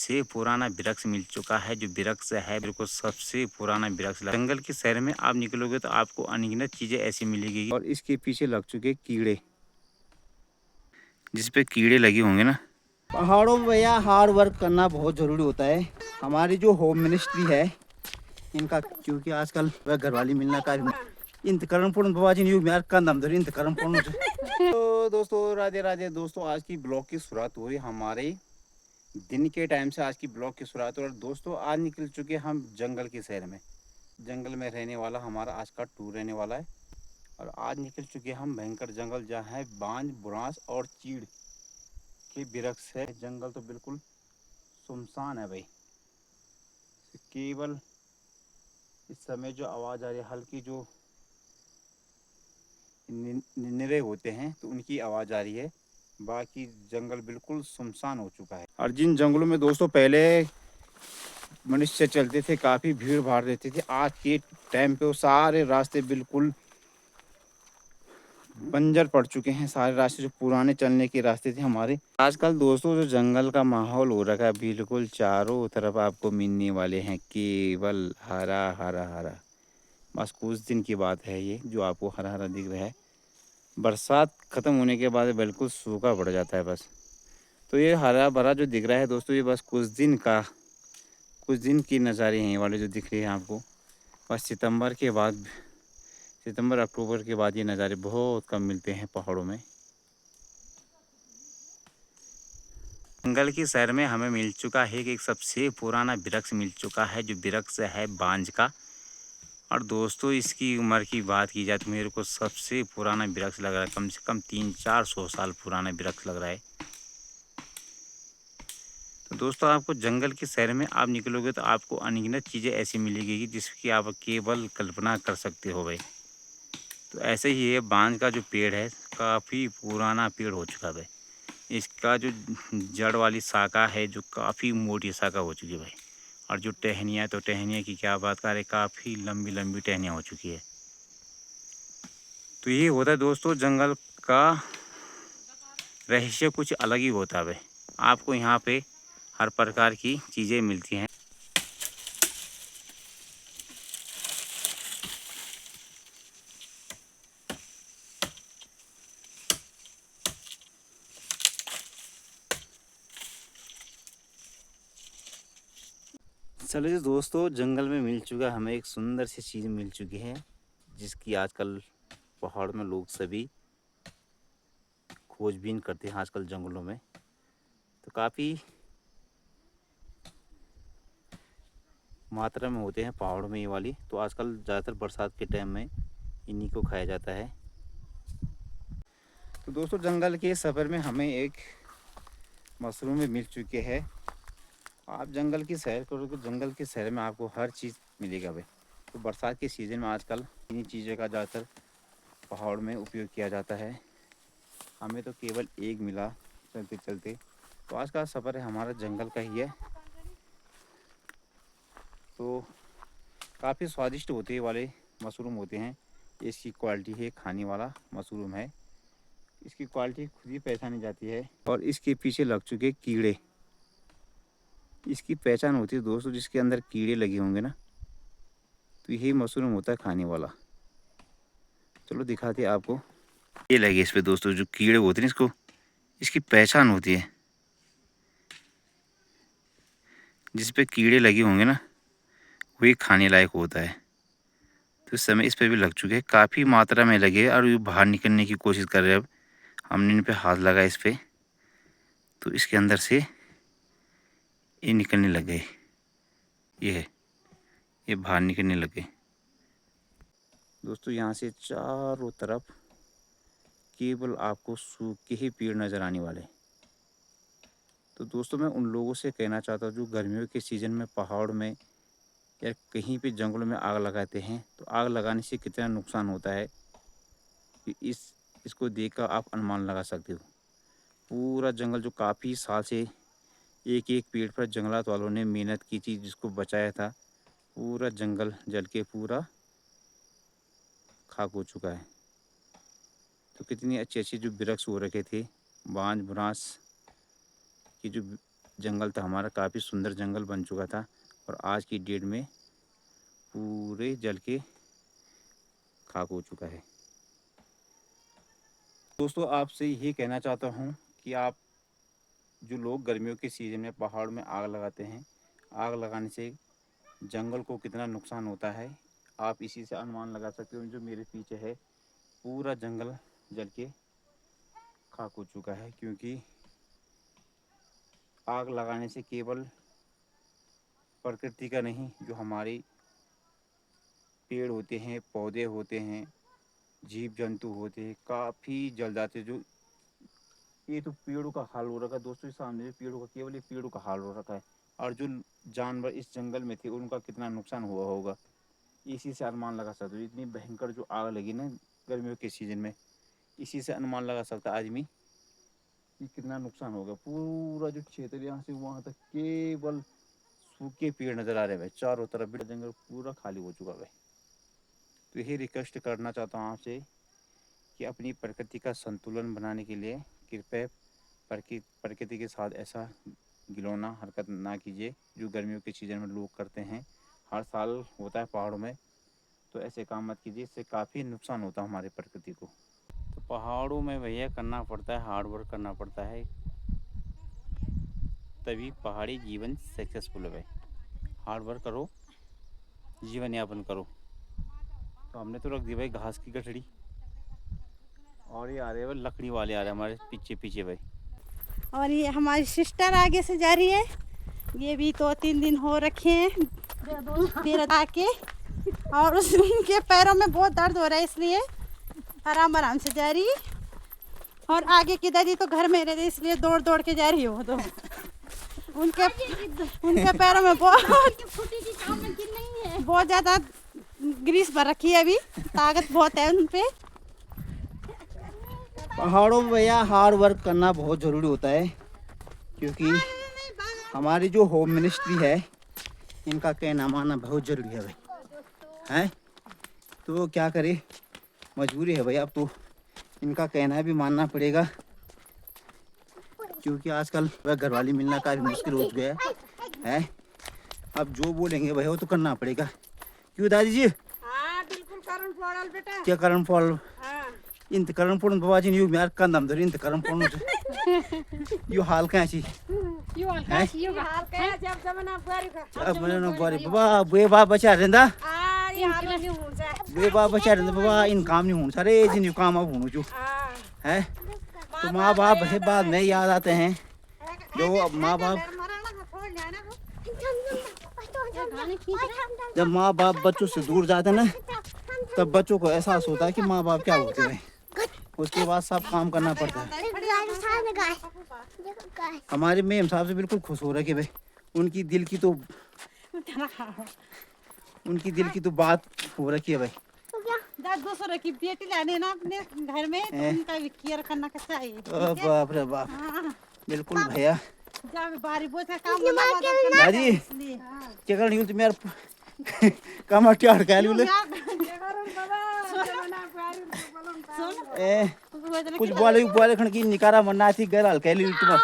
सबसे पुराना वृक्ष मिल चुका है। जो वृक्ष है बिल्कुल सबसे पुराना वृक्ष। जंगल के शहर में आप निकलोगे तो आपको अनगिनत चीजें ऐसी मिलेगी और इसके पीछे लग चुके कीड़े, जिस पे कीड़े लगे होंगे ना। पहाड़ों में भैया हार्ड वर्क करना बहुत ज़रूरी होता है। हमारी जो होम मिनिस्ट्री है इनका, क्योंकि आजकल वह घरवाली मिलना का इंतकरण पूर्ण बाबाजी न्यू मेयर का नाम धरी इंतकरण पूर्ण। तो दोस्तों राधे राधे दोस्तों, आज की ब्लॉग की शुरुआत हो रही हमारे दिन के टाइम से। आज की ब्लॉग की शुरुआत और दोस्तों आज निकल चुके हम जंगल के शहर में। जंगल में रहने वाला हमारा आज का टूर रहने वाला है। और आज निकल चुके हम भयंकर जंगल जहाँ है बांज, बुरांस और चीड़ के वृक्ष है। जंगल तो बिल्कुल सुनसान है भाई। केवल इस समय जो आवाज़ आ रही है, हल्की जो निन्नरे होते हैं तो उनकी आवाज़ आ रही है। बाकी जंगल बिल्कुल सुनसान हो चुका है। और जिन जंगलों में दोस्तों पहले मनुष्य चलते थे, काफ़ी भीड़ भाड़ रहती थी, आज के टाइम पे वो सारे रास्ते बिल्कुल बंजर पड़ चुके हैं। सारे रास्ते जो पुराने चलने के रास्ते थे हमारे, आजकल दोस्तों जो जंगल का माहौल हो रखा है बिल्कुल चारों तरफ आपको मिलने वाले हैं केवल हरा हरा हरा। बस कुछ दिन की बात है ये जो आपको हरा हरा दिख रहा है। बरसात ख़त्म होने के बाद बिल्कुल सूखा पड़ जाता है बस। तो ये हरा भरा जो दिख रहा है दोस्तों, ये बस कुछ दिन की नज़ारे हैं ये वाले जो दिख रहे हैं आपको। बस सितंबर अक्टूबर के बाद ये नज़ारे बहुत कम मिलते हैं पहाड़ों में। जंगल के शहर में हमें मिल चुका है कि एक सबसे पुराना वृक्ष मिल चुका है। जो वृक्ष है बांज का। और दोस्तों इसकी उम्र की बात की जाए तो मेरे को सबसे पुराना वृक्ष लग रहा है। कम से कम 300-400 साल पुराना वृक्ष लग रहा है। तो दोस्तों आपको जंगल के शहर में आप निकलोगे तो आपको अनगिनत चीज़ें ऐसी मिलेगी जिसकी आप केवल कल्पना कर सकते हो भाई। तो ऐसे ही ये बांज का जो पेड़ है काफ़ी पुराना पेड़ हो चुका है भाई। इसका जो जड़ वाली शाखा है जो काफ़ी मोटी शाखा हो चुकी है भाई। और जो टहनियाँ, तो टहनियाँ की क्या बात करें, काफ़ी लंबी लंबी टहनियाँ हो चुकी है। तो ये होता है दोस्तों जंगल का रहस्य, कुछ अलग ही होता है भाई। आपको यहाँ पे हर प्रकार की चीज़ें मिलती हैं। चलिए दोस्तों, जंगल में मिल चुका हमें एक सुंदर सी चीज़ मिल चुकी है जिसकी आजकल पहाड़ में लोग सभी खोजबीन करते हैं आजकल जंगलों में। तो काफ़ी मात्रा में होते हैं पहाड़ों में ये वाली। तो आजकल ज़्यादातर बरसात के टाइम में इन्हीं को खाया जाता है। तो दोस्तों जंगल के सफ़र में हमें एक मशरूम मिल चुके हैं। आप जंगल की सैर करोगे, जंगल के शहर में आपको हर चीज़ मिलेगा भाई। तो बरसात के सीज़न में आजकल इन्हीं चीज़ों का ज़्यादातर पहाड़ में उपयोग किया जाता है। हमें तो केवल एक मिला चलते चलते। तो आज का सफ़र है हमारा जंगल का ही है। तो काफ़ी स्वादिष्ट होते वाले मशरूम होते हैं। इसकी क्वालिटी है, खाने वाला मशरूम है। इसकी क्वालिटी खुद ही पहचानी जाती है। और इसके पीछे लग चुके कीड़े, इसकी पहचान होती है दोस्तों जिसके अंदर कीड़े लगे होंगे ना, तो यही मशरूम होता है खाने वाला। चलो दिखाते हैं आपको। ये लगे इस पे दोस्तों जो कीड़े होते हैं, इसको इसकी पहचान होती है। जिस पे कीड़े लगे होंगे ना वही खाने लायक होता है। तो इस समय इस पे भी लग चुके हैं, काफ़ी मात्रा में लगे और ये बाहर निकलने की कोशिश कर रहे हैं। अब हमने इन पे हाथ लगाया इस पे, तो इसके अंदर से ये निकलने लग गए। ये है, ये बाहर निकलने लगे दोस्तों। यहाँ से चारों तरफ केवल आपको सूखे ही पेड़ नज़र आने वाले। तो दोस्तों मैं उन लोगों से कहना चाहता हूँ जो गर्मियों के सीज़न में पहाड़ में या कहीं पे जंगलों में आग लगाते हैं, तो आग लगाने से कितना नुकसान होता है कि इसको देखकर आप अनुमान लगा सकते हो। पूरा जंगल जो काफ़ी साल से एक एक पेड़ पर जंगलात वालों ने मेहनत की थी, जिसको बचाया था, पूरा जंगल जल के पूरा खाक हो चुका है। तो कितनी अच्छी अच्छी जो वृक्ष हो रखे थे, बांज बुरांस की जो जंगल था हमारा, काफ़ी सुंदर जंगल बन चुका था और आज की डेट में पूरे जल के खाक हो चुका है। दोस्तों आपसे ये कहना चाहता हूँ कि आप जो लोग गर्मियों के सीज़न में पहाड़ में आग लगाते हैं, आग लगाने से जंगल को कितना नुकसान होता है आप इसी से अनुमान लगा सकते हो। जो मेरे पीछे है पूरा जंगल जल के खाक हो चुका है, क्योंकि आग लगाने से केवल प्रकृति का नहीं, जो हमारी पेड़ होते हैं, पौधे होते हैं, जीव जंतु होते हैं, काफ़ी जल जाते हैं। जो ये तो पेड़ों का हाल हो रखा है दोस्तों, सामने पेड़ों का, केवल ये पेड़ों का हाल हो रखा है। और जो जानवर इस जंगल में थे उनका कितना नुकसान हुआ होगा, इसी से अनुमान लगा सकते हो। इतनी भयंकर जो आग लगी ना गर्मियों के सीज़न में, इसी से अनुमान लगा सकता है आदमी कि कितना नुकसान होगा। पूरा जो क्षेत्र यहाँ से वहाँ तक केवल सूखे पेड़ नज़र आ रहे हैं भाई, चारों तरफ भी जंगल पूरा खाली हो चुका है। तो यही रिक्वेस्ट करना चाहता हूँ आपसे कि अपनी प्रकृति का संतुलन बनाने के लिए कृपया प्रकृति के साथ ऐसा घिनौना हरकत ना कीजिए जो गर्मियों के सीज़न में लोग करते हैं। हर साल होता है पहाड़ों में, तो ऐसे काम मत कीजिए, इससे काफ़ी नुकसान होता है हमारे प्रकृति को। तो पहाड़ों में भैया करना पड़ता है, हार्ड वर्क करना पड़ता है, तभी पहाड़ी जीवन सक्सेसफुल है। हार्ड वर्क करो, जीवन यापन करो। तो हमने तो रख दी भाई घास की गठड़ी, और ये आ रहे हैं भाई लकड़ी वाले आ रहे हैं हमारे पीछे पीछे भाई। और ये हमारी सिस्टर आगे से जा रही है, ये भी 2-3 दिन हो रखे हैं देहरादून आके, और उनके पैरों में बहुत दर्द हो रहा है, इसलिए आराम आराम से जा रही है। और आगे की दादी तो घर में रहती, इसलिए दौड़ दौड़ के जा रही हो। तो उनके पैरों में बहुत ज़्यादा ग्रीस भर रखी है, अभी ताकत बहुत है उन पे। पहाड़ों में भैया हार्ड वर्क करना बहुत ज़रूरी होता है, क्योंकि हमारी जो होम मिनिस्ट्री है इनका कहना मानना बहुत ज़रूरी है भाई, हैं। तो क्या करे, मजबूरी है भाई, अब तो इनका कहना भी मानना पड़ेगा, क्योंकि आजकल वह घरवाली मिलना काफ़ी मुश्किल हो गया है। अब जो बोलेंगे भाई वो तो करना पड़ेगा। क्यों दादी जी? हाँ बिल्कुल कारण पड़ल बेटा। क्या कारण पड़? हाँ। इंत कारण पड़न बाबाजी ने यू यार कंदम धर इंत कारण पड़न यू हाल कहाँ छी? यू हाल कहाँ जब जमाना बुआरी का। अब मैंने बारी बाबा बुए बाप बचा रहंदा। ये हाल नहीं हुन्छ। बुए बाप बचा रहंदा बाबा, इन काम नहीं होना सारे जिन काम अब होना जो है। तो माँ बाप है बाद में याद आते हैं, जो माँ बाप जब माँ बाप बच्चों से दूर जाते हैं ना, तब बच्चों को एहसास होता है कि माँ बाप क्या होते हैं। उसके बाद सब काम करना पड़ता है। हमारे मेम साहब से बिल्कुल खुश हो रहे भाई, उनकी दिल की तो बात हो रखी है भाई। दूसरों की बेटी लाने ना अपने घर में, तो उनका भी केयर करना चाहिए। बाप रे बाप, बिल्कुल भैया। बारी बोझ काम दादी क्या करनी तुम यार कमर टेढ़ कर ली कुछ बोले खन की निकारा मरना थी गैर हल्का ली तुम